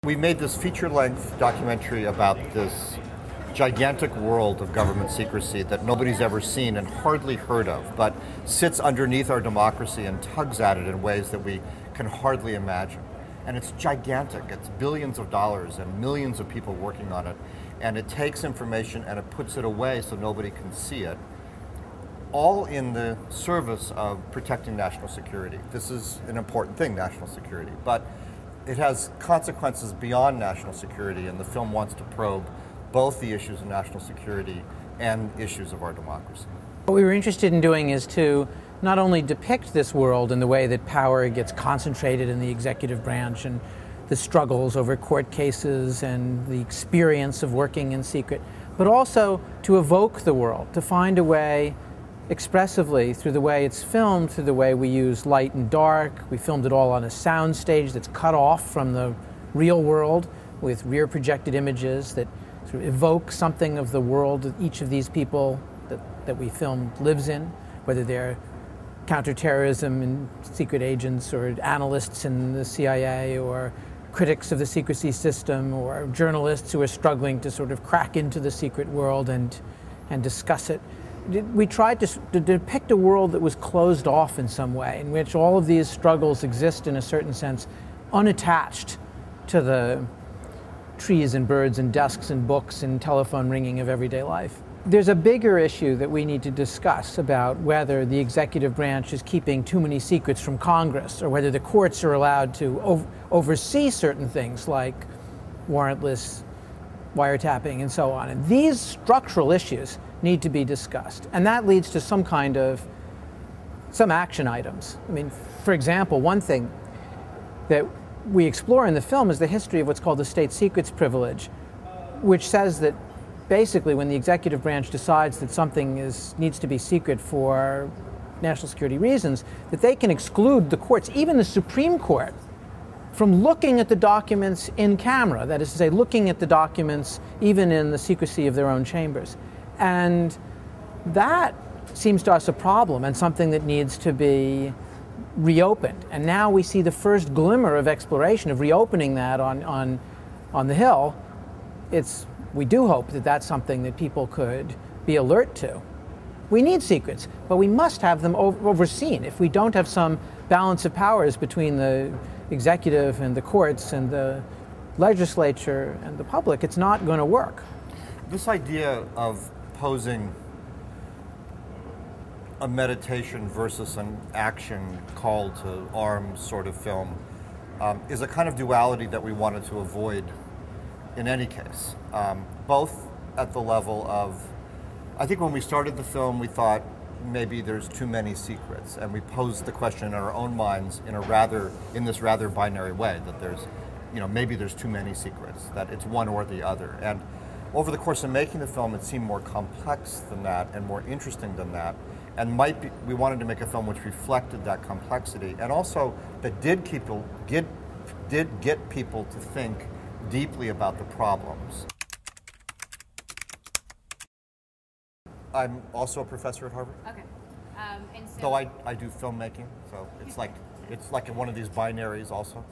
We made this feature-length documentary about this gigantic world of government secrecy that nobody's ever seen and hardly heard of, but sits underneath our democracy and tugs at it in ways that we can hardly imagine. And it's gigantic. It's billions of dollars and millions of people working on it. And it takes information and it puts it away so nobody can see it, all in the service of protecting national security. This is an important thing, national security, but it has consequences beyond national security, and the film wants to probe both the issues of national security and issues of our democracy. What we were interested in doing is to not only depict this world in the way that power gets concentrated in the executive branch and the struggles over court cases and the experience of working in secret, but also to evoke the world, to find a way expressively through the way it's filmed, through the way we use light and dark. We filmed it all on a sound stage that's cut off from the real world with rear projected images that sort of evoke something of the world that each of these people that we filmed lives in, whether they're counterterrorism and secret agents or analysts in the CIA or critics of the secrecy system or journalists who are struggling to sort of crack into the secret world and discuss it. We tried to depict a world that was closed off in some way, in which all of these struggles exist in a certain sense, unattached to the trees and birds and desks and books and telephone ringing of everyday life. There's a bigger issue that we need to discuss about whether the executive branch is keeping too many secrets from Congress, or whether the courts are allowed to oversee certain things like warrantless wiretapping and so on. And these structural issues need to be discussed. And that leads to some action items. I mean, for example, one thing that we explore in the film is the history of what's called the state secrets privilege, which says that basically when the executive branch decides that something needs to be secret for national security reasons, that they can exclude the courts, even the Supreme Court, from looking at the documents in camera, that is to say, looking at the documents even in the secrecy of their own chambers. And that seems to us a problem and something that needs to be reopened. And now we see the first glimmer of exploration of reopening that on the Hill. We do hope that that's something that people could be alert to. We need secrets, but we must have them overseen. If we don't have some balance of powers between the executive and the courts and the legislature and the public, it's not going to work. This idea of posing a meditation versus an action call to arms sort of film is a kind of duality that we wanted to avoid in any case, both at the level of, I think when we started the film we thought maybe there's too many secrets, and we posed the question in our own minds in this rather binary way, that maybe there's too many secrets, that it's one or the other. And over the course of making the film, it seemed more complex than that and more interesting than that, and we wanted to make a film which reflected that complexity, and also that did get people to think deeply about the problems. I'm also a professor at Harvard. Okay. Though I do filmmaking, so it's like one of these binaries also.